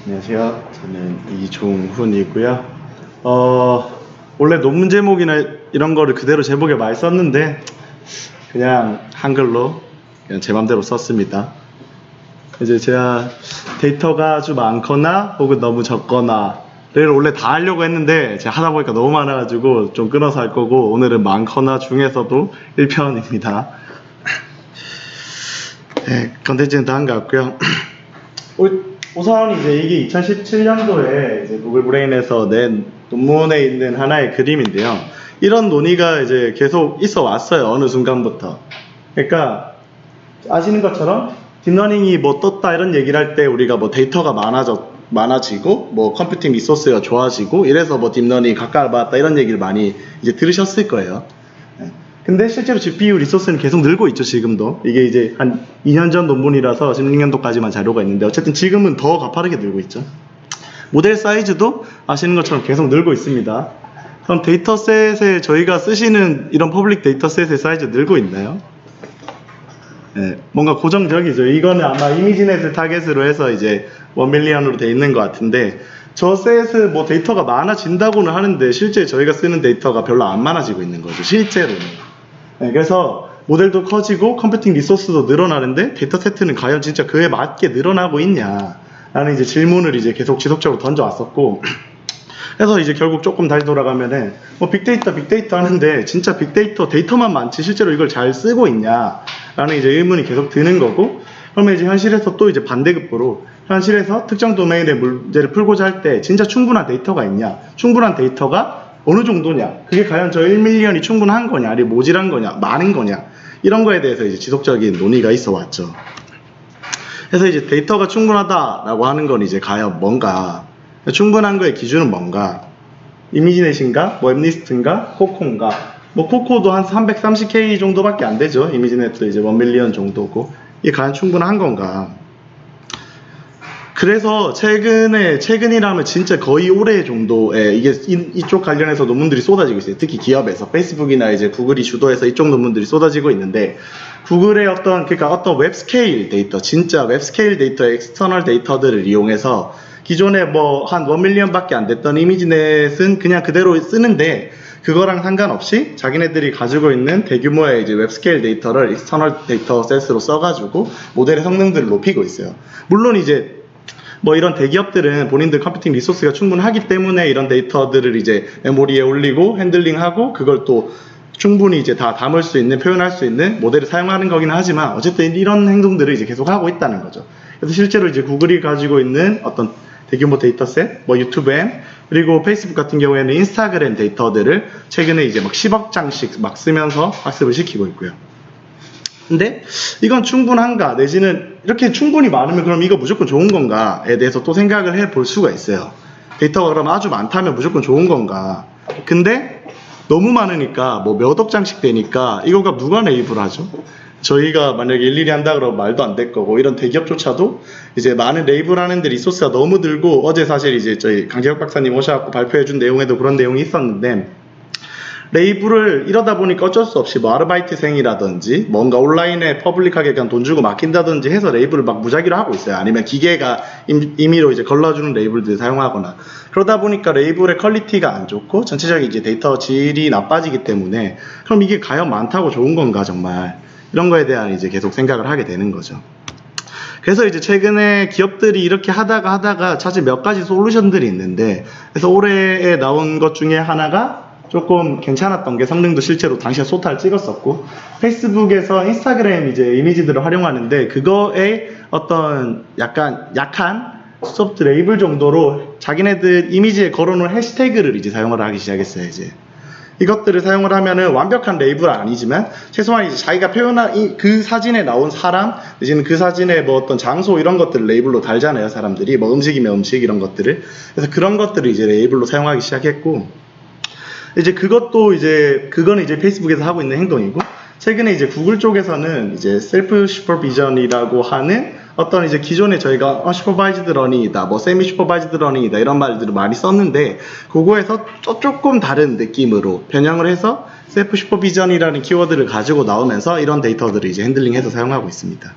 안녕하세요. 저는 이종훈이고요. 원래 논문 제목이나 이런 거를 그대로 제목에 많이 썼는데 그냥 한글로 그냥 제 맘대로 썼습니다. 이제 제가 데이터가 아주 많거나 혹은 너무 적거나를 원래 다 하려고 했는데 제가 하다 보니까 너무 많아가지고 좀 끊어서 할 거고, 오늘은 많거나 중에서도 1편입니다. 네, 컨텐츠는 다 한 것 같고요. 우선 이제 이게 2017년도에 이제 구글 브레인에서 낸 논문에 있는 하나의 그림인데요. 이런 논의가 이제 계속 있어 왔어요. 어느 순간부터. 그러니까 아시는 것처럼 딥러닝이 뭐 떴다 이런 얘기를 할 때 우리가 뭐 데이터가 많아지고 뭐 컴퓨팅 리소스가 좋아지고 이래서 뭐 딥러닝이 가까워졌다 이런 얘기를 많이 이제 들으셨을 거예요. 근데 실제로 GPU 리소스는 계속 늘고 있죠. 지금도 이게 이제 한 2년 전 논문이라서 16년도까지만 자료가 있는데 어쨌든 지금은 더 가파르게 늘고 있죠. 모델 사이즈도 아시는 것처럼 계속 늘고 있습니다. 그럼 데이터셋에 저희가 쓰시는 이런 퍼블릭 데이터셋의 사이즈 늘고 있나요? 네, 뭔가 고정적이죠. 이거는 아마 이미지넷을 타겟으로 해서 이제 1밀리언으로 돼 있는 것 같은데, 저 셋은 뭐 데이터가 많아진다고는 하는데 실제 저희가 쓰는 데이터가 별로 안 많아지고 있는 거죠. 실제로는. 네, 그래서 모델도 커지고 컴퓨팅 리소스도 늘어나는데 데이터 세트는 과연 진짜 그에 맞게 늘어나고 있냐 라는 이제 질문을 이제 계속 지속적으로 던져왔었고, 그래서 이제 결국 조금 다시 돌아가면은 뭐 빅데이터 하는데 진짜 빅데이터 데이터만 많지 실제로 이걸 잘 쓰고 있냐 라는 이제 의문이 계속 드는 거고, 그러면 이제 현실에서 또 이제 반대급부로 현실에서 특정 도메인의 문제를 풀고자 할 때 진짜 충분한 데이터가 있냐, 충분한 데이터가 어느 정도냐, 그게 과연 저 1밀리언이 충분한 거냐, 아니면 모질한 거냐, 많은 거냐, 이런 거에 대해서 이제 지속적인 논의가 있어 왔죠. 그래서 이제 데이터가 충분하다라고 하는 건 이제 과연 뭔가, 충분한 거의 기준은 뭔가, 이미지넷인가, 뭐 웹리스트인가, 코코인가, 뭐 코코도 한 330K 정도밖에 안 되죠. 이미지넷도 이제 1밀리언 정도고, 이게 과연 충분한 건가. 그래서 최근이라면 진짜 거의 올해 정도에 이게 이쪽 관련해서 논문들이 쏟아지고 있어요. 특히 기업에서 페이스북이나 이제 구글이 주도해서 이쪽 논문들이 쏟아지고 있는데, 구글의 그러니까 어떤 웹스케일 데이터, 진짜 웹스케일 데이터, 엑스터널 데이터들을 이용해서 기존에 뭐 한 1밀리언밖에 안 됐던 이미지넷은 그냥 그대로 쓰는데, 그거랑 상관없이 자기네들이 가지고 있는 대규모의 이제 웹스케일 데이터를 엑스터널 데이터 셋으로 써가지고 모델의 성능들을 높이고 있어요. 물론 이제 뭐 이런 대기업들은 본인들 컴퓨팅 리소스가 충분하기 때문에 이런 데이터들을 이제 메모리에 올리고 핸들링하고 그걸 또 충분히 이제 다 담을 수 있는, 표현할 수 있는 모델을 사용하는 거기는 하지만 어쨌든 이런 행동들을 이제 계속 하고 있다는 거죠. 그래서 실제로 이제 구글이 가지고 있는 어떤 대규모 데이터셋, 뭐 유튜브엠, 그리고 페이스북 같은 경우에는 인스타그램 데이터들을 최근에 이제 막 10억 장씩 막 쓰면서 학습을 시키고 있고요. 근데 이건 충분한가, 내지는 이렇게 충분히 많으면 그럼 이거 무조건 좋은 건가에 대해서 또 생각을 해볼 수가 있어요. 데이터가 그럼 아주 많다면 무조건 좋은 건가. 근데 너무 많으니까 뭐 몇 억 장씩 되니까 이거가 누가 레이블 하죠? 저희가 만약에 일일이 한다 그러면 말도 안 될 거고, 이런 대기업조차도 이제 많은 레이블 하는데 리소스가 너무 들고, 어제 사실 이제 저희 강재혁 박사님 오셔갖고 발표해준 내용에도 그런 내용이 있었는데, 레이블을 이러다 보니까 어쩔 수 없이 뭐 아르바이트생이라든지 뭔가 온라인에 퍼블릭하게 그냥 돈 주고 맡긴다든지 해서 레이블을 막 무작위로 하고 있어요. 아니면 기계가 임의로 이제 걸러주는 레이블들 사용하거나, 그러다 보니까 레이블의 퀄리티가 안 좋고 전체적인 이제 데이터 질이 나빠지기 때문에 그럼 이게 과연 많다고 좋은 건가, 정말 이런 거에 대한 이제 계속 생각을 하게 되는 거죠. 그래서 이제 최근에 기업들이 이렇게 하다가 찾은 몇 가지 솔루션들이 있는데, 그래서 올해에 나온 것 중에 하나가 조금 괜찮았던 게, 성능도 실제로 당시에 소타를 찍었었고, 페이스북에서 인스타그램 이제 이미지들을 활용하는데 그거에 어떤 약간 약한 소프트 레이블 정도로 자기네들 이미지에 걸어놓은 해시태그를 이제 사용을 하기 시작했어요. 이제 이것들을 사용을 하면은 완벽한 레이블은 아니지만 최소한 이제 자기가 표현한 그 사진에 나온 사람, 내지는 그 사진에 뭐 어떤 장소 이런 것들을 레이블로 달잖아요. 사람들이 뭐 음식이면 음식 이런 것들을. 그래서 그런 것들을 이제 레이블로 사용하기 시작했고, 이제 그거는 이제 페이스북에서 하고 있는 행동이고, 최근에 이제 구글 쪽에서는 이제 셀프 슈퍼비전이라고 하는 어떤 이제 기존에 저희가 슈퍼바이즈드 러닝이다, 뭐 세미 슈퍼바이즈드 러닝이다 이런 말들을 많이 썼는데, 그거에서 조금 다른 느낌으로 변형을 해서 셀프 슈퍼비전이라는 키워드를 가지고 나오면서 이런 데이터들을 이제 핸들링해서 사용하고 있습니다.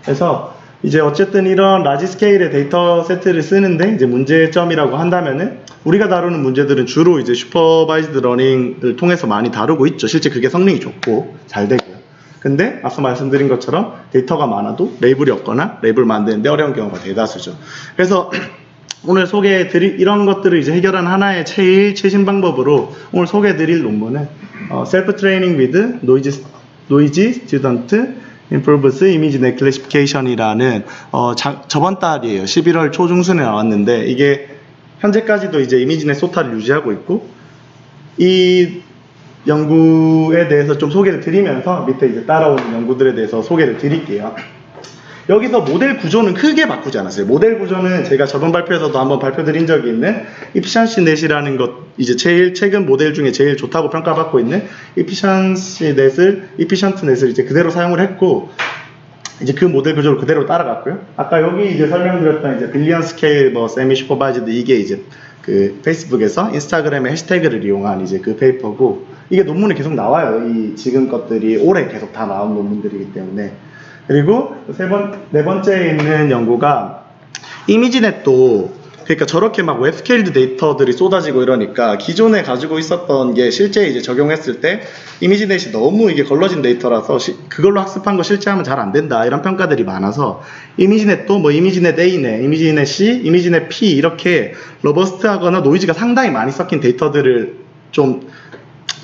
그래서 이제 어쨌든 이런 라지 스케일의 데이터 세트를 쓰는데 이제 문제점이라고 한다면은 우리가 다루는 문제들은 주로 이제 슈퍼바이즈드 러닝을 통해서 많이 다루고 있죠. 실제 그게 성능이 좋고 잘 되고요. 근데 앞서 말씀드린 것처럼 데이터가 많아도 레이블이 없거나 레이블 만드는데 어려운 경우가 대다수죠. 그래서 오늘 소개해드릴 이런 것들을 이제 해결한 하나의 제일 최신 방법으로 오늘 소개해드릴 논문은 Self Training with Noisy Student Improves Image Net Classification이라는 저번 달이에요. 11월 초중순에 나왔는데 이게 현재까지도 이제 이미지넷 소타를 유지하고 있고 이 연구에 대해서 좀 소개를 드리면서 밑에 이제 따라오는 연구들에 대해서 소개를 드릴게요. 여기서 모델 구조는 크게 바꾸지 않았어요. 모델 구조는 제가 저번 발표에서도 한번 발표드린 적이 있는 Efficiency Net이라는 것, 이제 제일 최근 모델 중에 제일 좋다고 평가받고 있는 Efficient Net을 이제 그대로 사용을 했고, 이제 그 모델 구조를 그대로 따라갔고요. 아까 여기 이제 설명드렸던 이제 빌리언 스케일 세미 슈퍼바이즈드 이게 이제 그 페이스북에서 인스타그램의 해시태그를 이용한 이제 그 페이퍼고, 이게 논문에 계속 나와요. 이 지금 것들이 올해 계속 다 나온 논문들이기 때문에. 그리고 네 번째에 있는 연구가 이미지넷도, 그러니까 저렇게 막 웹스케일드 데이터들이 쏟아지고 이러니까 기존에 가지고 있었던 게 실제 이제 적용했을 때 이미지넷이 너무 이게 걸러진 데이터라서 그걸로 학습한 거 실제 하면 잘 안 된다 이런 평가들이 많아서 이미지넷도 뭐 이미지넷 A네, 이미지넷 C, 이미지넷 P 이렇게 러버스트하거나 노이즈가 상당히 많이 섞인 데이터들을 좀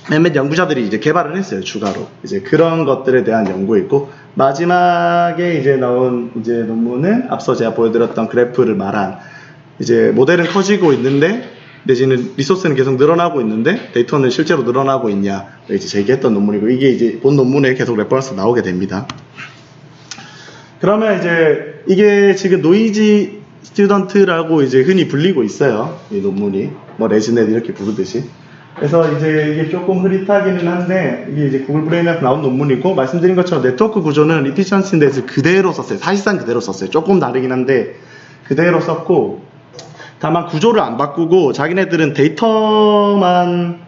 몇몇 연구자들이 이제 개발을 했어요. 추가로 이제 그런 것들에 대한 연구이고, 마지막에 이제 나온 이제 논문은 앞서 제가 보여드렸던 그래프를 말한 이제 모델은 커지고 있는데 내지는 리소스는 계속 늘어나고 있는데 데이터는 실제로 늘어나고 있냐 이제 제기했던 논문이고, 이게 이제 본 논문에 계속 레퍼런스 나오게 됩니다. 그러면 이제 이게 지금 노이지 스튜던트라고 이제 흔히 불리고 있어요. 이 논문이 뭐 레지넷 이렇게 부르듯이. 그래서 이제 이게 조금 흐릿하기는 한데 이게 이제 구글 브레인에서 나온 논문이고, 말씀드린 것처럼 네트워크 구조는 Efficiency Net을 그대로 썼어요. 사실상 그대로 썼어요. 조금 다르긴 한데 그대로 썼고, 다만 구조를 안 바꾸고 자기네들은 데이터만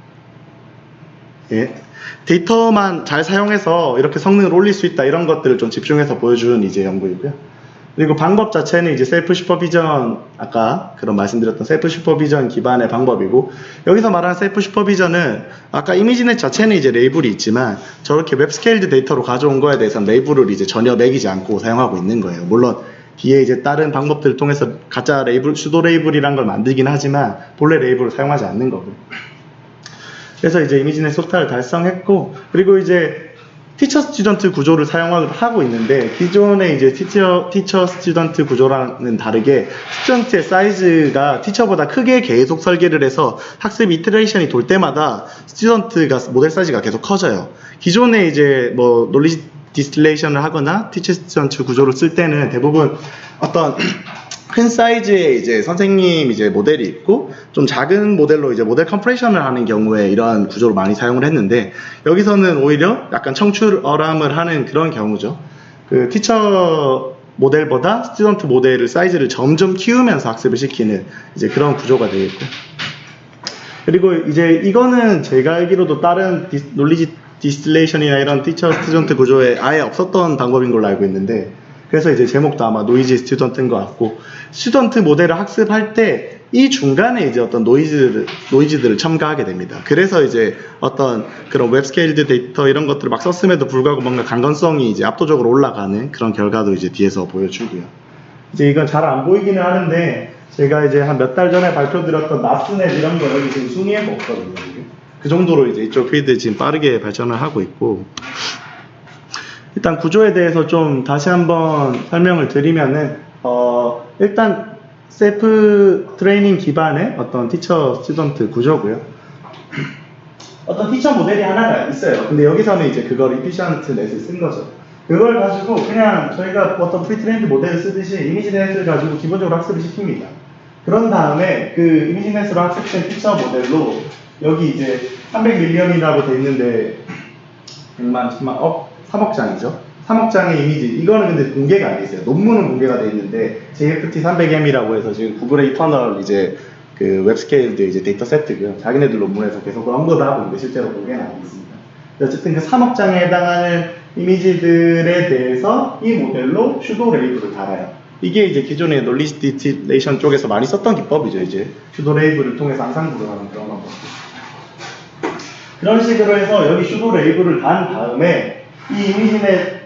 잘 사용해서 이렇게 성능을 올릴 수 있다 이런 것들을 좀 집중해서 보여준 이제 연구이고요. 그리고 방법 자체는 이제 셀프 슈퍼비전, 아까 그런 말씀드렸던 셀프 슈퍼비전 기반의 방법이고, 여기서 말하는 셀프 슈퍼비전은 아까 이미지넷 자체는 이제 레이블이 있지만 저렇게 웹스케일드 데이터로 가져온 거에 대해서는 레이블을 이제 전혀 매기지 않고 사용하고 있는 거예요. 물론 뒤에 이제 다른 방법들을 통해서 가짜 레이블, 수도 레이블이란 걸 만들긴 하지만 본래 레이블을 사용하지 않는 거고요. 그래서 이제 이미지넷 소타를 달성했고, 그리고 이제 티처 스튜던트 구조를 사용하고 있는데, 기존의 이제 티처 스튜던트 구조랑은 다르게 스튜던트의 사이즈가 티처보다 크게 계속 설계를 해서 학습 이터레이션이 돌 때마다 스튜던트가 모델 사이즈가 계속 커져요. 기존에 이제 뭐 논리지 디스틸레이션을 하거나 티처 스튜던트 구조를 쓸 때는 대부분 어떤 큰 사이즈의 이제 선생님 이제 모델이 있고, 좀 작은 모델로 이제 모델 컴프레션을 하는 경우에 이러한 구조를 많이 사용을 했는데, 여기서는 오히려 약간 청출어람을 하는 그런 경우죠. 그 티처 모델보다 스튜던트 모델을 사이즈를 점점 키우면서 학습을 시키는 이제 그런 구조가 되겠고, 그리고 이제 이거는 제가 알기로도 다른 논리지 디스틸레이션이나 이런 티처 스튜던트 구조에 아예 없었던 방법인 걸로 알고 있는데, 그래서 이제 제목도 아마 노이지 스튜던트인 것 같고, 스튜던트 모델을 학습할 때 이 중간에 이제 어떤 노이즈들을 첨가하게 됩니다. 그래서 이제 어떤 그런 웹스케일드 데이터 이런 것들을 막 썼음에도 불구하고 뭔가 강건성이 이제 압도적으로 올라가는 그런 결과도 이제 뒤에서 보여주고요. 이제 이건 잘 안 보이기는 하는데, 제가 이제 한 몇 달 전에 발표드렸던 나스넷 이런 거 여기 지금 순위에 없거든요. 그 정도로 이제 이쪽 필드 지금 빠르게 발전을 하고 있고, 일단 구조에 대해서 좀 다시 한번 설명을 드리면은, 일단 셀프 트레이닝 기반의 어떤 티처 스튜던트 구조고요. 어떤 티처 모델이 하나가 있어요. 근데 여기서는 이제 그걸 Efficient Net을 쓴 거죠. 그걸 가지고 그냥 저희가 어떤 프리트레인드 모델을 쓰듯이 이미지넷을 가지고 기본적으로 학습을 시킵니다. 그런 다음에 그 이미지넷으로 학습된 티처 모델로 여기 이제 300밀리언이라고 돼 있는데 100만, 10만, 3억 장이죠. 3억 장의 이미지, 이거는 근데 공개가 안 돼 있어요. 논문은 공개가 돼 있는데 JFT300M이라고 해서 지금 구글의 이터널 이제 그 웹스케일드 이제 데이터 세트고요. 자기네들 논문에서 계속 언급을 하고 있는데 실제로 공개는 안 돼 있습니다. 어쨌든 그 3억 장에 해당하는 이미지들에 대해서 이 모델로 슈도 레이블을 달아요. 이게 이제 기존의 논리스 디스틸레이션 쪽에서 많이 썼던 기법이죠. 이제 슈도 레이블을 통해서 항상 구현하는 그런 방법. 그런 식으로 해서 여기 슈도 레이블을 단 다음에 이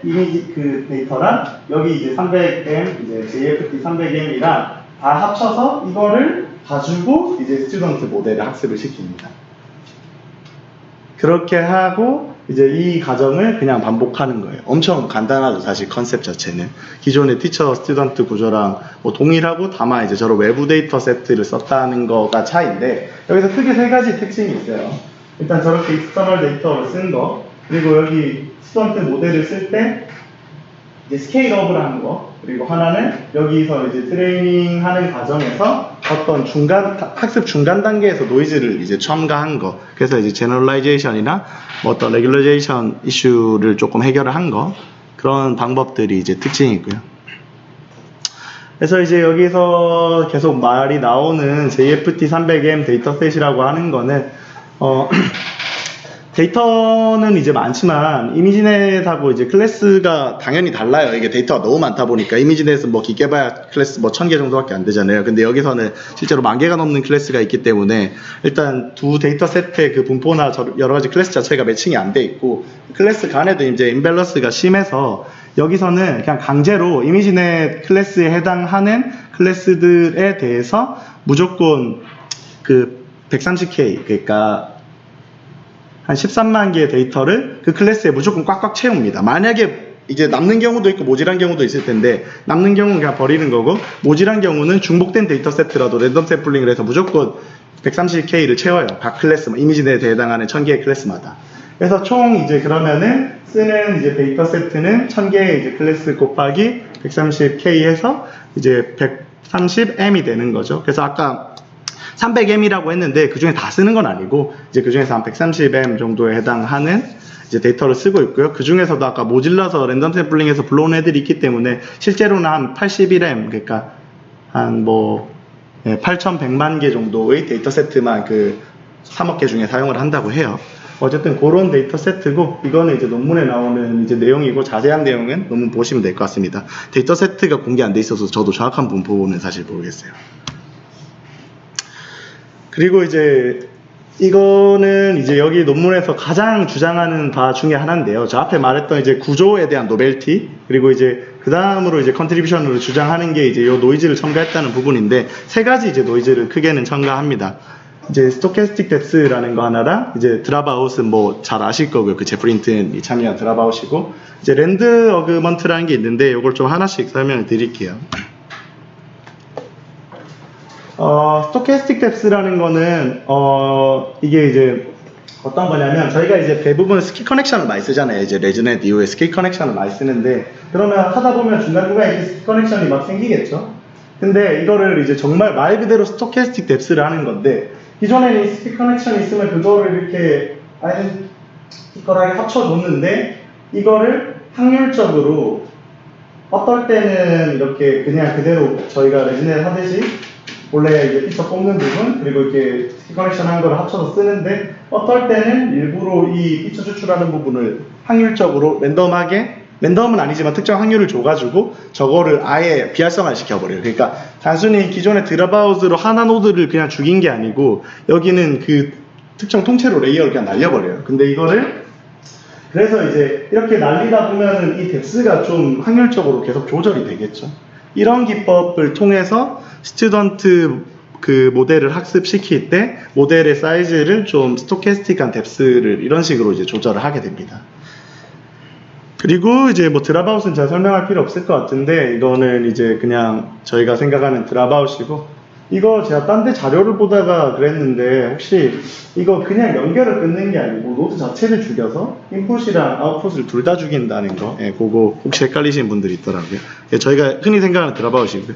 이미지 그 데이터랑 여기 이제 300M, 이제 JFT 300M이랑 다 합쳐서 이거를 가지고 이제 스튜던트 모델을 학습을 시킵니다. 그렇게 하고 이제 이 과정을 그냥 반복하는 거예요. 엄청 간단하죠, 사실 컨셉 자체는. 기존의 티처 스튜던트 구조랑 뭐 동일하고 다만 이제 저런 외부 데이터 세트를 썼다는 거가 차이인데, 여기서 크게 세 가지 특징이 있어요. 일단 저렇게 익스터널 데이터를 쓴 거, 그리고 여기 스튜던트 모델을 쓸 때 이제 스케일업을 하는 거, 그리고 하나는 여기서 이제 트레이닝 하는 과정에서 어떤 학습 중간 단계에서 노이즈를 이제 첨가한 거. 그래서 이제 제너럴라이제이션이나 뭐 어떤 레귤러제이션 이슈를 조금 해결을 한 거. 그런 방법들이 이제 특징이고요. 그래서 이제 여기서 계속 말이 나오는 JFT300M 데이터셋이라고 하는 거는, 데이터는 이제 많지만 이미지넷하고 이제 클래스가 당연히 달라요. 이게 데이터가 너무 많다 보니까 이미지넷은 뭐 깊게 봐야 클래스 뭐 1000개 정도밖에 안 되잖아요. 근데 여기서는 실제로 10,000개가 넘는 클래스가 있기 때문에 일단 두 데이터 세트의 그 분포나 여러 가지 클래스 자체가 매칭이 안 돼 있고, 클래스 간에도 이제 임밸런스가 심해서 여기서는 그냥 강제로 이미지넷 클래스에 해당하는 클래스들에 대해서 무조건 그 130K, 그러니까 한 13만 개의 데이터를 그 클래스에 무조건 꽉꽉 채웁니다. 만약에 이제 남는 경우도 있고 모질한 경우도 있을 텐데, 남는 경우는 그냥 버리는 거고, 모질한 경우는 중복된 데이터 세트라도 랜덤 샘플링을 해서 무조건 130K를 채워요. 각 클래스, 이미지넷에 해당하는 1000개의 클래스마다. 그래서 총 이제 그러면은 쓰는 이제 데이터 세트는 1000개의 이제 클래스 곱하기 130K 해서 이제 130M이 되는 거죠. 그래서 아까 300M이라고 했는데 그 중에 다 쓰는 건 아니고 이제 그 중에서 한 130M 정도에 해당하는 이제 데이터를 쓰고 있고요. 그 중에서도 아까 모질라서 랜덤 샘플링에서 불러온 애들이 있기 때문에 실제로는 한 81M, 그러니까 한 뭐 8,100만 개 정도의 데이터 세트만 그 3억 개 중에 사용을 한다고 해요. 어쨌든 그런 데이터 세트고, 이거는 이제 논문에 나오는 이제 내용이고, 자세한 내용은 논문 보시면 될 것 같습니다. 데이터 세트가 공개 안 돼 있어서 저도 정확한 분포는 사실 모르겠어요. 그리고 이제 이거는 이제 여기 논문에서 가장 주장하는 바 중에 하나인데요. 저 앞에 말했던 이제 구조에 대한 노벨티, 그리고 이제 그 다음으로 이제 컨트리뷰션으로 주장하는 게 이제 요 노이즈를 첨가했다는 부분인데, 세 가지 이제 노이즈를 크게는 첨가합니다. 이제 스토캐스틱 뎁스라는 거 하나랑, 이제 드랍아웃은 뭐 잘 아실 거고요. 그 제프 린튼이 참여한 드랍아웃이고, 이제 랜드 어그먼트라는 게 있는데 이걸 좀 하나씩 설명을 드릴게요. 스토캐스틱 뎁스라는 거는 이게 이제 어떤 거냐면, 저희가 이제 대부분 스킬 커넥션을 많이 쓰잖아요. 이제 레즈넷 이후에 스킬 커넥션을 많이 쓰는데, 그러면 하다 보면 중간중간에 이렇게 스킬 커넥션이 막 생기겠죠. 근데 이거를 이제 정말 말 그대로 스토캐스틱 뎁스를 하는 건데, 기존에는 이 스킬 커넥션이 있으면 그거를 이렇게 아이덴티컬하게 합쳐놓는데, 이거를 확률적으로 어떨 때는 이렇게 그냥 그대로 저희가 레즈넷 하듯이 원래 이제 피처 뽑는 부분, 그리고 이렇게 스킬 커넥션 한 걸 합쳐서 쓰는데, 어떨 때는 일부러 이 피처 추출하는 부분을 확률적으로 랜덤은 아니지만 특정 확률을 줘가지고 저거를 아예 비활성화를 시켜버려요. 그러니까 단순히 기존의 드랍아웃으로 하나 노드를 그냥 죽인 게 아니고, 여기는 그 특정 통째로 레이어를 그냥 날려버려요. 근데 이거를 그래서 이제 이렇게 날리다 보면은 이 뎁스가 좀 확률적으로 계속 조절이 되겠죠. 이런 기법을 통해서 스튜던트 그 모델을 학습시킬 때 모델의 사이즈를 좀 스토캐스틱한 뎁스를 이런 식으로 이제 조절을 하게 됩니다. 그리고 이제 뭐 드랍아웃은 제가 설명할 필요 없을 것 같은데, 이거는 이제 그냥 저희가 생각하는 드랍아웃이고, 이거 제가 딴 데 자료를 보다가 그랬는데, 혹시 이거 그냥 연결을 끊는 게 아니고 노드 자체를 죽여서 인풋이랑 아웃풋을 둘 다 죽인다는 거, 그거 혹시 헷갈리시는 분들이 있더라고요. 저희가 흔히 생각하는 드랍아웃이고요.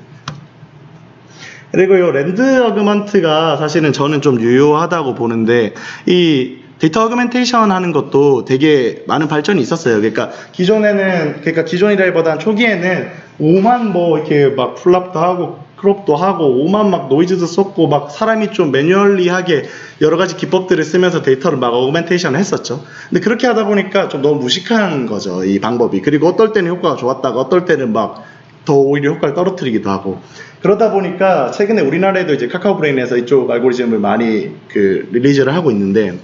그리고 이 랜드 어그먼트가 사실은 저는 좀 유효하다고 보는데, 이 데이터 어그멘테이션 하는 것도 되게 많은 발전이 있었어요. 그러니까 기존이라기보다는 초기에는 오만 뭐 이렇게 막 풀랍도 하고 크롭도 하고 오만 막 노이즈도 썼고 막 사람이 좀 매뉴얼리하게 여러 가지 기법들을 쓰면서 데이터를 막 어그멘테이션을 했었죠. 근데 그렇게 하다 보니까 좀 너무 무식한 거죠, 이 방법이. 그리고 어떨 때는 효과가 좋았다가 어떨 때는 막 더 오히려 효과를 떨어뜨리기도 하고. 그러다 보니까 최근에 우리나라에도 이제 카카오브레인에서 이쪽 알고리즘을 많이 릴리즈를 하고 있는데,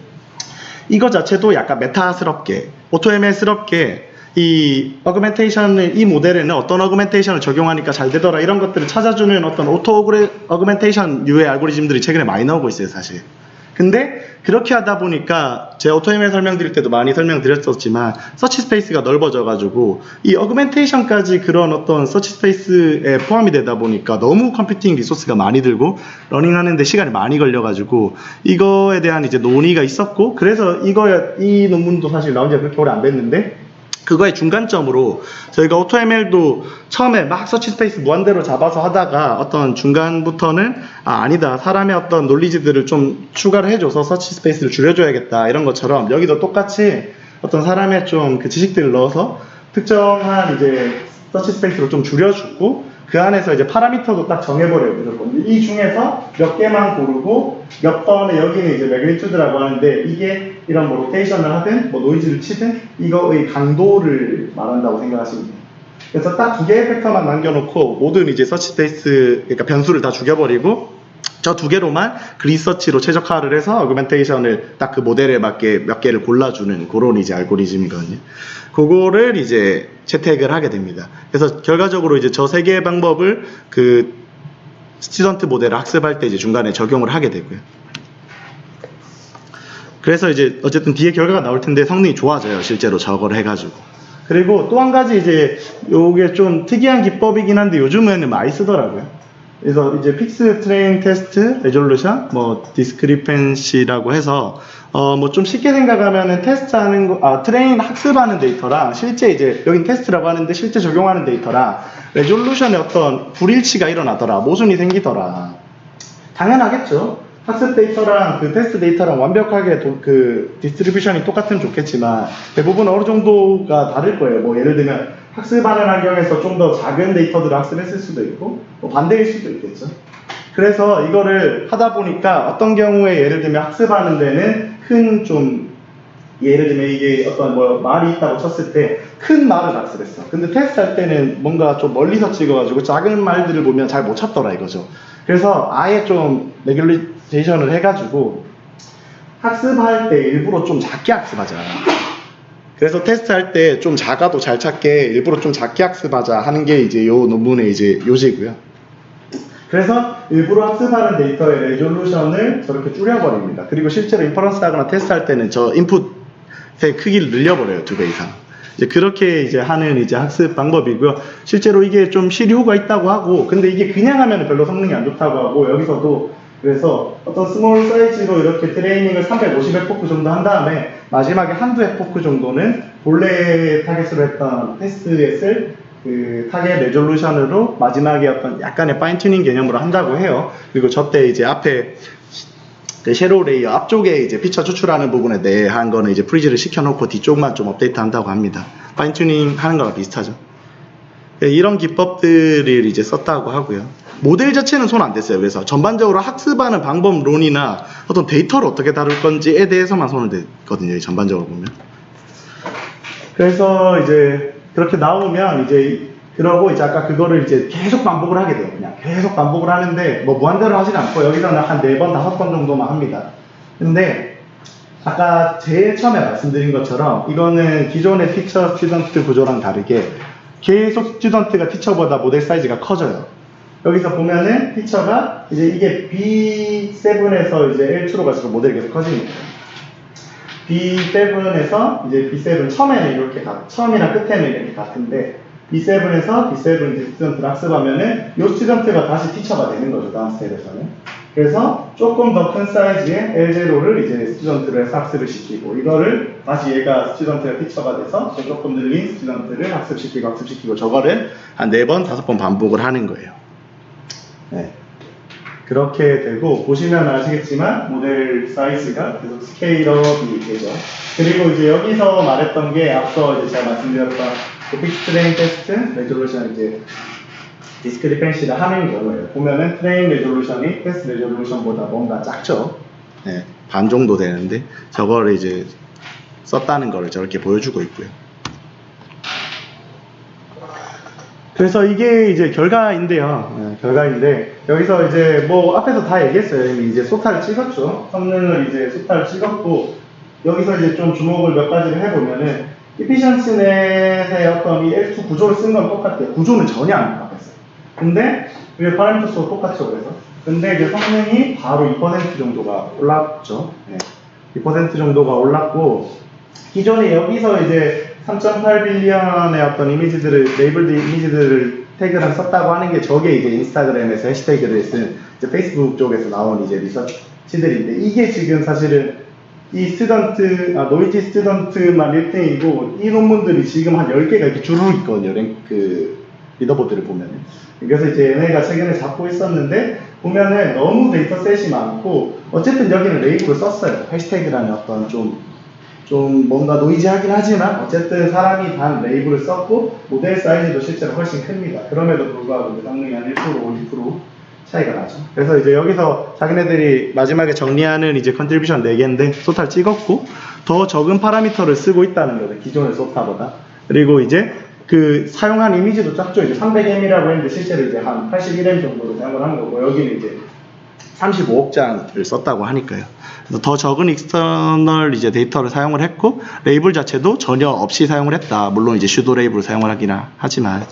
이거 자체도 약간 메타스럽게, 오토ML스럽게 이 어그멘테이션을, 이 모델에는 어떤 어그멘테이션을 적용하니까 잘 되더라 이런 것들을 찾아주는 어떤 어그멘테이션 유의 알고리즘들이 최근에 많이 나오고 있어요, 사실. 근데 그렇게 하다 보니까 제가 오토ML 설명드릴 때도 많이 설명드렸었지만 서치 스페이스가 넓어져가지고 이 어그멘테이션까지 그런 어떤 서치 스페이스에 포함이 되다 보니까 너무 컴퓨팅 리소스가 많이 들고 러닝하는데 시간이 많이 걸려가지고 이거에 대한 이제 논의가 있었고, 그래서 이 논문도 사실 나온 지가 그렇게 오래 안 됐는데 그거의 중간점으로 저희가 오토ML도 처음에 막 서치 스페이스 무한대로 잡아서 하다가 어떤 중간부터는 아니다, 사람의 어떤 논리지들을 좀 추가를 해줘서 서치 스페이스를 줄여줘야겠다 이런 것처럼 여기도 똑같이 어떤 사람의 좀 그 지식들을 넣어서 특정한 이제 서치 스페이스로 좀 줄여주고 그 안에서 이제 파라미터도 딱 정해버려요, 무조건. 이 중에서 몇 개만 고르고 몇 번에, 여기는 이제 매그니튜드라고 하는데 이게 이런 뭐 로테이션을 하든 뭐 노이즈를 치든 이거의 강도를 말한다고 생각하시면 돼요. 그래서 딱 두 개의 팩터만 남겨놓고 모든 이제 서치 스페이스, 그러니까 변수를 다 죽여버리고 저 두 개로만 그리서치로 최적화를 해서 어그멘테이션을 딱 그 모델에 맞게 몇 개를 골라주는 그런 이제 알고리즘이거든요. 그거를 이제 채택을 하게 됩니다. 그래서 결과적으로 이제 저 세 개의 방법을 그 스튜던트 모델을 학습할 때 이제 중간에 적용을 하게 되고요. 그래서 이제 어쨌든 뒤에 결과가 나올 텐데 성능이 좋아져요, 실제로 저걸 해가지고. 그리고 또 한 가지 이제 요게 좀 특이한 기법이긴 한데 요즘에는 많이 쓰더라고요. 그래서 이제 픽스 트레인 테스트 레졸루션, 뭐 디스크리펜시라고 해서 뭐 좀 쉽게 생각하면은 테스트하는 거, 트레인 학습하는 데이터랑 실제 이제 여긴 테스트라고 하는데 실제 적용하는 데이터랑 레졸루션에 어떤 불일치가 일어나더라, 모순이 생기더라. 당연하겠죠. 학습 데이터랑 그 테스트 데이터랑 완벽하게 그 디스트리뷰션이 똑같으면 좋겠지만 대부분 어느 정도가 다를 거예요. 뭐 예를 들면 학습하는 환경에서 좀 더 작은 데이터들을 학습했을 수도 있고 뭐 반대일 수도 있겠죠. 그래서 이거를 하다 보니까 어떤 경우에 예를 들면 학습하는 데는 큰 좀, 예를 들면 이게 어떤 뭐 말이 있다고 쳤을 때 큰 말을 학습했어. 근데 테스트할 때는 뭔가 좀 멀리서 찍어가지고 작은 말들을 보면 잘 못 찾더라 이거죠. 그래서 아예 좀 레귤레이션을 해가지고 학습할 때 일부러 좀 작게 학습하자. 그래서 테스트할 때 좀 작아도 잘 찾게 일부러 좀 작게 학습하자 하는 게 이제 요 논문의 이제 요지고요. 그래서 일부러 학습하는 데이터의 레졸루션을 저렇게 줄여버립니다. 그리고 실제로 인퍼런스 하거나 테스트할 때는 저 인풋의 크기를 늘려버려요, 2배 이상. 이제 그렇게 이제 하는 이제 학습 방법이고요. 실제로 이게 좀 실효가 있다고 하고, 근데 이게 그냥 하면 별로 성능이 안 좋다고 하고, 여기서도 그래서 어떤 스몰 사이즈로 이렇게 트레이닝을 350에포크 정도 한 다음에 마지막에 한두 에포크 정도는 본래 타겟으로 했던 테스트에 쓸 그 타겟 레졸루션으로 마지막에 어떤 약간의 파인 튜닝 개념으로 한다고 해요. 그리고 저때 이제 앞에 그 섀도우 레이어 앞쪽에 이제 피처 추출하는 부분에 대해 한 거는 이제 프리즈를 시켜놓고 뒤쪽만 좀 업데이트 한다고 합니다. 파인 튜닝 하는 거랑 비슷하죠. 이런 기법들을 이제 썼다고 하고요. 모델 자체는 손 안 댔어요. 그래서 전반적으로 학습하는 방법론이나 어떤 데이터를 어떻게 다룰 건지에 대해서만 손을 댔거든요. 전반적으로 보면. 그래서 이제 그렇게 나오면 이제 그러고 이제 아까 그거를 이제 계속 반복을 하게 돼요. 그냥 계속 반복을 하는데 뭐 무한대로 하진 않고 여기서는 한 4번, 5번 정도만 합니다. 근데 아까 제일 처음에 말씀드린 것처럼 이거는 기존의 티처 스튜던트 구조랑 다르게 계속 스튜던트가 티처보다 모델 사이즈가 커져요. 여기서 보면은 티처가 이제 이게 B7에서 이제 L2로 갈수록 모델이 계속 커집니다. B7에서 이제 B7 처음에는 이렇게 처음이랑 끝에는 이렇게 같은데 B7에서 B7 이제 스튜던트를 학습하면은 이 스튜던트가 다시 티처가 되는 거죠, 다음 스텝에서는. 그래서 조금 더 큰 사이즈의 L0를 이제 스튜던트를 학습을 시키고 이거를 다시 얘가 스튜던트가 티처가 돼서 조금 늘린 스튜던트를 학습시키고 저거를 한 4번, 5번 반복을 하는 거예요. 네. 그렇게 되고 보시면 아시겠지만 모델 사이즈가 계속 스케일업이 되죠. 그리고 이제 여기서 말했던 게 앞서 이제 제가 말씀드렸던 픽스 트레인 테스트 레졸루션 이제 디스크리펜시를 하는 경우에요. 보면은 트레인 레졸루션이 테스트 레졸루션보다 뭔가 작죠. 네, 반 정도 되는데 저거를 이제 썼다는 거를 저렇게 보여주고 있고요. 그래서 이게 이제 결과인데요. 네, 결과인데 여기서 이제 뭐 앞에서 다 얘기했어요. 이미 이제 소타를 찍었죠. 성능을 이제 소타를 찍었고 여기서 이제 좀 주목을 몇 가지를 해보면은 이피션스넷의 어떤 이 L2 구조를 쓴 건 똑같아요. 구조는 전혀 안 바뀌었어요. 근데 이게 파라미터 수가 똑같죠. 그래서 근데 이제 성능이 바로 2% 정도가 올랐죠. 네. 2% 정도가 올랐고 기존에 여기서 이제 3.8빌리언의 어떤 이미지들을, 레이블드 이미지들을 태그를 썼다고 하는 게 저게 이제 인스타그램에서 해시태그를 쓴 이제 페이스북 쪽에서 나온 이제 리서치들인데 이게 지금 사실은 이 노이지 스튜던트만 1등이고 이 논문들이 지금 한 10개가 이렇게 주르륵 있거든요. 그 리더보드를 보면은. 그래서 이제 얘네가 최근에 잡고 있었는데 보면은 너무 데이터셋이 많고 어쨌든 여기는 레이블을 썼어요. 해시태그라는 어떤 좀 뭔가 노이즈하긴 하지만 어쨌든 사람이 단 레이블을 썼고 모델 사이즈도 실제로 훨씬 큽니다. 그럼에도 불구하고 성능이 한 1%, 2% 차이가 나죠. 그래서 이제 여기서 자기네들이 마지막에 정리하는 이제 컨트리뷰션 4개인데 소타를 찍었고 더 적은 파라미터를 쓰고 있다는 거죠. 기존의 소타보다. 그리고 이제 그 사용한 이미지도 작죠. 이제 300M이라고 했는데 실제로 이제 한 81M 정도로 사용을 한 거고 여기는 이제 35억 장을 썼다고 하니까요. 그래서 더 적은 익스터널 이제 데이터를 사용을 했고 레이블 자체도 전혀 없이 사용을 했다. 물론 이제 슈도 레이블을 사용을 하긴 하지만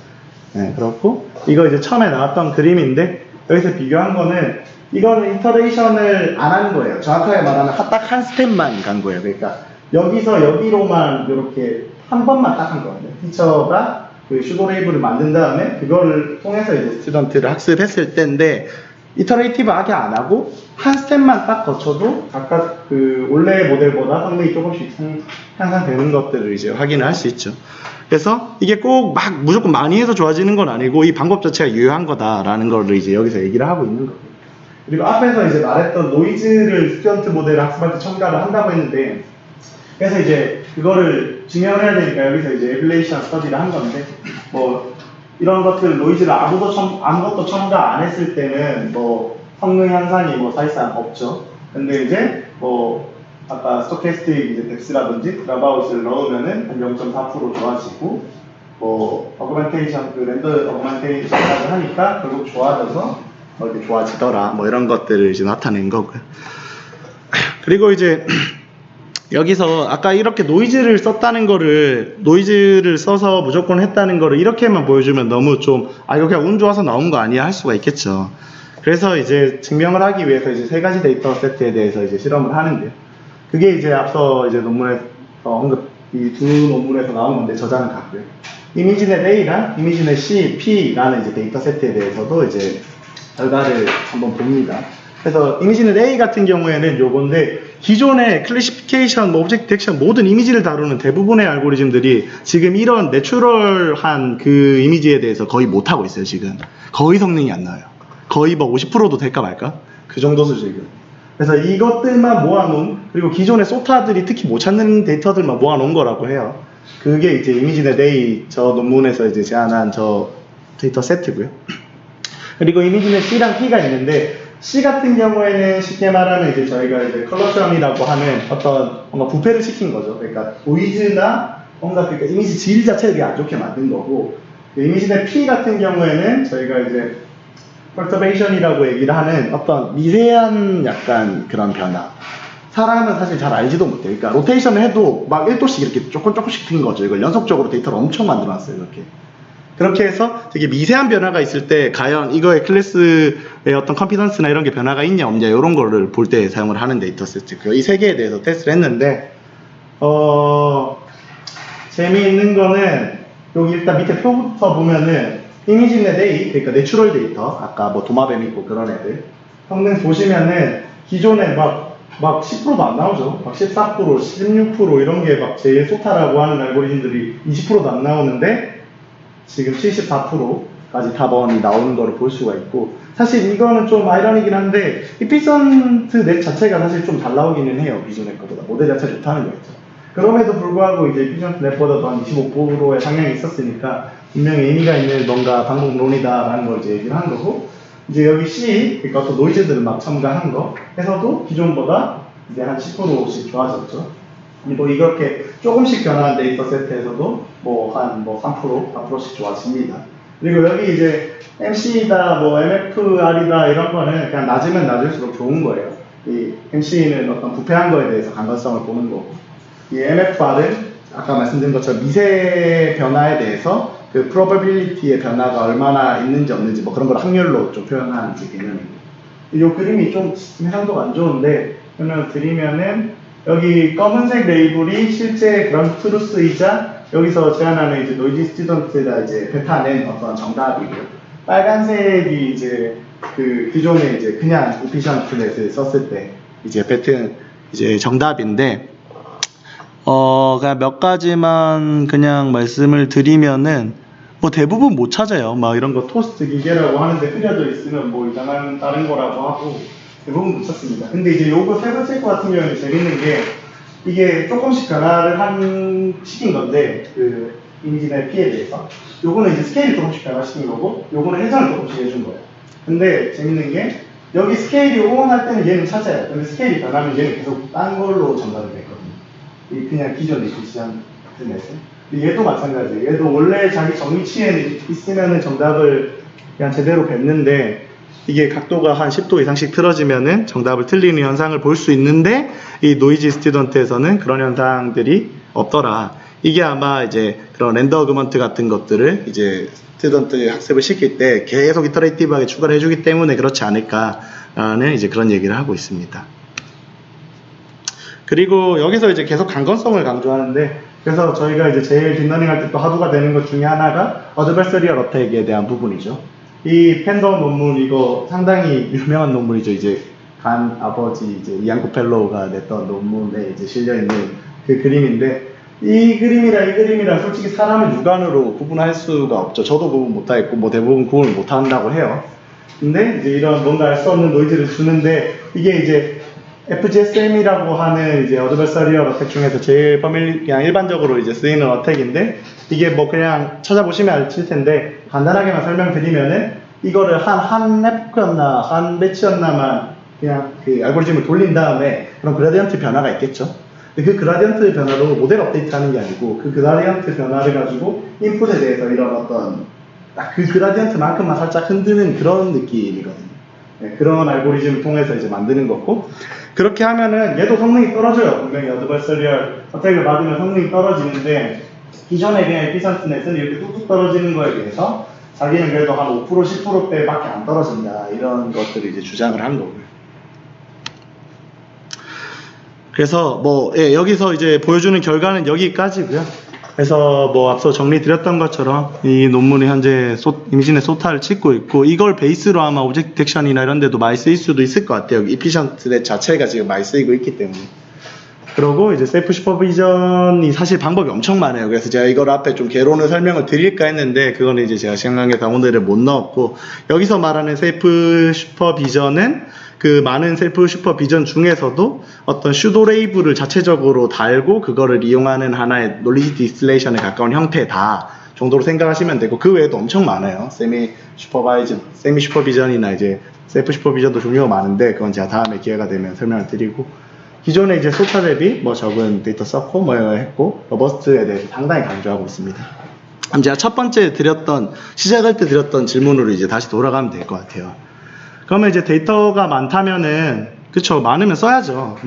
네, 그렇고 이거 이제 처음에 나왔던 그림인데 여기서 비교한 거는 이거는 이터레이션을 안 한 거예요. 정확하게 말하면 딱 한 스텝만 간 거예요. 그러니까 여기서 여기로만 이렇게 한 번만 딱 한 거거든요. 티처가 그 슈도 레이블을 만든 다음에 그거를 통해서 이제 스튜던트를 학습했을 때인데 이터레이티브하게 안 하고 한 스텝만 딱 거쳐도 각각 그 원래 모델보다 성능이 조금씩 향상되는 것들을 이제 확인을 할 수 있죠. 그래서 이게 꼭 막 무조건 많이 해서 좋아지는 건 아니고 이 방법 자체가 유효한 거다라는 거를 이제 여기서 얘기를 하고 있는 거예요. 그리고 앞에서 이제 말했던 노이즈를 스튜던트 모델을 학습할 때 첨가를 한다고 했는데 그래서 이제 그거를 증명을 해야 되니까 여기서 이제 에빌레이션 스터디를 한 건데 뭐 이런 것들 노이즈를 아무것도 첨가 안 했을 때는 뭐 성능 향상이 뭐 사실상 없죠. 근데 이제 뭐 아까 스토캐스틱 이제 덱스라든지 드랍아웃을 넣으면은 한 0.4% 좋아지고 뭐 어그멘테이션 그 렌더 어그멘테이션까지 하니까 결국 좋아져서 이렇게 좋아지더라. 뭐 이런 것들을 이제 나타낸 거고요. 그리고 이제 여기서 아까 이렇게 노이즈를 썼다는 거를 노이즈를 써서 무조건 했다는 거를 이렇게만 보여주면 너무 좀 이거 그냥 운 좋아서 나온 거 아니야 할 수가 있겠죠. 그래서 이제 증명을 하기 위해서 이제 3가지 데이터 세트에 대해서 이제 실험을 하는데요. 그게 이제 앞서 이제 논문에서 이 두 논문에서 나온 건데 저자는 같고요. 이미지넷 A랑 이미지넷 C, P라는 이제 데이터 세트에 대해서도 이제 결과를 한번 봅니다. 그래서 이미지넷 A 같은 경우에는 요건데 기존의 클래시피케이션, 오브젝트 덱션 모든 이미지를 다루는 대부분의 알고리즘들이 지금 이런 내추럴한 그 이미지에 대해서 거의 못하고 있어요. 지금 거의 성능이 안 나와요. 거의 뭐 50%도 될까 말까? 그 정도 수준이고요. 그래서 이것들만 모아놓은 그리고 기존의 소타들이 특히 못 찾는 데이터들만 모아놓은 거라고 해요. 그게 이제 이미지넷 A 저 논문에서 이제 제안한 저 데이터 세트고요. 그리고 이미지넷 C랑 P가 있는데 C 같은 경우에는 쉽게 말하면 이제 저희가 이제 컬러점이라고 하는 어떤 뭔가 부패를 시킨 거죠. 그러니까 노이즈나 뭔가 그러니까 이미지 질 자체를 안 좋게 만든 거고 이미지넷 P 같은 경우에는 저희가 이제 퍼터베이션이라고 얘기를 하는 어떤 미세한 약간 그런 변화. 사람은 사실 잘 알지도 못해요. 그러니까 로테이션을 해도 막 1도씩 이렇게 조금씩 튼 거죠. 이걸 연속적으로 데이터를 엄청 만들어 놨어요. 이렇게. 그렇게 해서 되게 미세한 변화가 있을 때 과연 이거의 클래스의 어떤 컨피던스나 이런 게 변화가 있냐 없냐 이런 거를 볼 때 사용을 하는 데이터 세트. 이 3개에 대해서 테스트를 했는데 재미있는 거는 여기 일단 밑에 표부터 보면은 이미지넷 A, 그러니까 내추럴 데이터, 아까 뭐 도마뱀 있고 그런 애들 성능 보시면은 기존에 막 10%도 안 나오죠. 막 14%, 16% 이런 게 막 제일 소타라고 하는 알고리즘들이 20%도 안 나오는데 지금 74%까지 답원이 나오는 거를 볼 수가 있고 사실 이거는 좀 아이러니긴 한데 이피선트 넷 자체가 사실 좀 잘 나오기는 해요. 기존의 것보다 모델 자체가 좋다는 거겠죠. 그럼에도 불구하고 이제 에피션트 랩보다도 한 25%의 상향이 있었으니까 분명히 의미가 있는 뭔가 방법론이다라는 걸 이제 얘기를 한 거고, 이제 여기 C, 그러니까 또 노이즈들을 막 첨가한 거 해서도 기존보다 이제 한 10%씩 좋아졌죠. 뭐 이렇게 조금씩 변화한 데이터 세트에서도 뭐 한 3%, 4%씩 좋아집니다. 그리고 여기 이제 MC다, 뭐 MFR이다 이런 거는 그냥 낮으면 낮을수록 좋은 거예요. 이 MC는 어떤 부패한 거에 대해서 간건성을 보는 거고, 이 MFR은 아까 말씀드린 것처럼 미세 변화에 대해서 그 probability의 변화가 얼마나 있는지 없는지 뭐 그런 걸 확률로 좀 표현하는 개념입니다. 이 그림이 좀 해상도가 안 좋은데 설명을 드리면은, 여기 검은색 레이블이 실제 그런 트루스이자 여기서 제안하는 이제 노이즈 스튜던트가 이제 뱉어낸 어떤 정답이고요. 빨간색이 이제 그 기존에 이제 그냥 이피션트 넷을 썼을 때 이제 뱉은 이제 정답인데, 그냥 몇 가지만 그냥 말씀을 드리면은, 뭐 대부분 못 찾아요. 막 이런 거 토스트 기계라고 하는데 흐려져 있으면 뭐 이상한 다른 거라고 하고 대부분 못 찾습니다. 근데 이제 요거 세 번째 거 같은 경우는 재밌는 게, 이게 조금씩 변화를 시킨 건데, 그 이미지의 피에 대해서 요거는 이제 스케일을 조금씩 변화시킨 거고, 요거는 해석을 조금씩 해준 거예요. 근데 재밌는 게, 여기 스케일이 오온할 때는 얘는 찾아요. 근데 스케일이 변하면 얘는 계속 딴 걸로 전달이 됐거든요. 이 그냥 기존에 비슷한 넷은. 얘도 마찬가지예요. 얘도 원래 자기 정위치에 있으면은 정답을 그냥 제대로 뱉는데, 이게 각도가 한 10도 이상씩 틀어지면은 정답을 틀리는 현상을 볼 수 있는데, 이 노이즈 스튜던트에서는 그런 현상들이 없더라. 이게 아마 이제 그런 랜더 어그먼트 같은 것들을 이제 스튜던트 학습을 시킬 때 계속 이터레이티브하게 추가를 해주기 때문에 그렇지 않을까라는 이제 그런 얘기를 하고 있습니다. 그리고 여기서 이제 계속 강건성을 강조하는데, 그래서 저희가 이제 제일 딥러닝 할 때 또 하도가 되는 것 중에 하나가 어드버서리얼 어택에 대한 부분이죠. 이 팬더 논문, 이거 상당히 유명한 논문이죠. 이제 간 아버지 이제 이안코 펠로우가 냈던 논문에 이제 실려있는 그 그림인데, 이 그림이랑 솔직히 사람을 육안으로 구분할 수가 없죠. 저도 구분 못하겠고 뭐 대부분 구분을 못한다고 해요. 근데 이제 이런 뭔가 알 수 없는 노이즈를 주는데, 이게 이제 FGSM이라고 하는 이제 어드버서리얼 어택 중에서 제일 그냥 일반적으로 이제 쓰이는 어택인데, 이게 뭐 그냥 찾아보시면 아실 텐데 간단하게만 설명드리면은, 이거를 한 에포크였나 한 배치였나만 그냥 그 알고리즘을 돌린 다음에 그런 그라디언트 변화가 있겠죠. 근데 그 그라디언트 변화로 모델 업데이트 하는 게 아니고, 그 그라디언트 변화를 가지고 인풋에 대해서 이런 어떤 딱 그 그라디언트만큼만 살짝 흔드는 그런 느낌이거든요. 네, 그런 알고리즘을 통해서 이제 만드는 거고, 그렇게 하면은 얘도 성능이 떨어져요. 분명히 어드버서리얼 어택을 받으면 성능이 떨어지는데, 기존에 그냥 에피션트 넷은 이렇게 뚝뚝 떨어지는 거에 비해서 자기는 그래도 한 5%, 10%대밖에 안 떨어진다, 이런 것들을 이제 주장을 한 거고요. 그래서 뭐 여기서 이제 보여주는 결과는 여기까지고요. 그래서 뭐 앞서 정리 드렸던 것처럼 이 논문이 현재 임신의 소타를 찍고 있고, 이걸 베이스로 아마 오브젝트 디텍션이나 이런 데도 많이 쓰일 수도 있을 것 같아요. 이피션트 넷 자체가 지금 많이 쓰이고 있기 때문에. 그러고 이제 셀프 슈퍼비전이 사실 방법이 엄청 많아요. 그래서 제가 이걸 앞에 좀 개론을 설명을 드릴까 했는데, 그거는 이제 제가 시간 관계상 오늘은 못 넣었고, 여기서 말하는 셀프 슈퍼비전은 그 많은 셀프 슈퍼비전 중에서도 어떤 슈도 레이블을 자체적으로 달고 그거를 이용하는 하나의 논리지 디스틸레이션에 가까운 형태다 정도로 생각하시면 되고, 그 외에도 엄청 많아요. 세미 슈퍼비전이나 이제 셀프 슈퍼비전도 종류가 많은데, 그건 제가 다음에 기회가 되면 설명을 드리고, 기존에 이제 소타 대비 뭐 적은 데이터 썼고 뭐 했고, 로버스트에 대해서 상당히 강조하고 있습니다. 그럼 제가 첫 번째 시작할 때 드렸던 질문으로 이제 다시 돌아가면 될 것 같아요. 그러면 이제 데이터가 많다면은, 그쵸, 많으면 써야죠.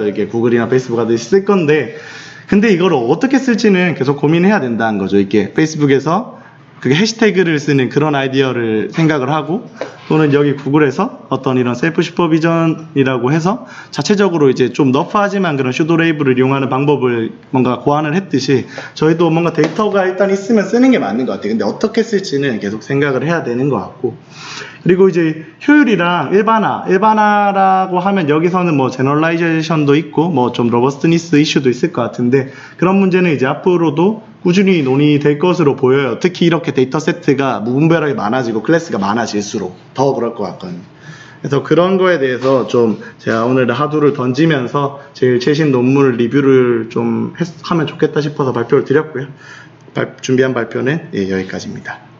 이게 구글이나 페이스북 하듯이 쓸 건데, 근데 이걸 어떻게 쓸지는 계속 고민해야 된다는 거죠. 이게 페이스북에서 그게 해시태그를 쓰는 그런 아이디어를 생각을 하고, 또는 여기 구글에서 어떤 이런 셀프 슈퍼비전이라고 해서 자체적으로 이제 좀 너프하지만 그런 슈도 레이블을 이용하는 방법을 뭔가 고안을 했듯이, 저희도 뭔가 데이터가 일단 있으면 쓰는 게 맞는 것 같아요. 근데 어떻게 쓸지는 계속 생각을 해야 되는 것 같고, 그리고 이제 효율이랑 일반화라고 하면 여기서는 뭐 제너럴라이제이션도 있고 뭐 좀 로버스트니스 이슈도 있을 것 같은데, 그런 문제는 이제 앞으로도 꾸준히 논의될 것으로 보여요. 특히 이렇게 데이터 세트가 무분별하게 많아지고 클래스가 많아질수록 더 그럴 것 같거든요. 그래서 그런 거에 대해서 좀 제가 오늘 하두를 던지면서 제일 최신 논문 리뷰를 좀 하면 좋겠다 싶어서 발표를 드렸고요. 준비한 발표는 예, 여기까지입니다.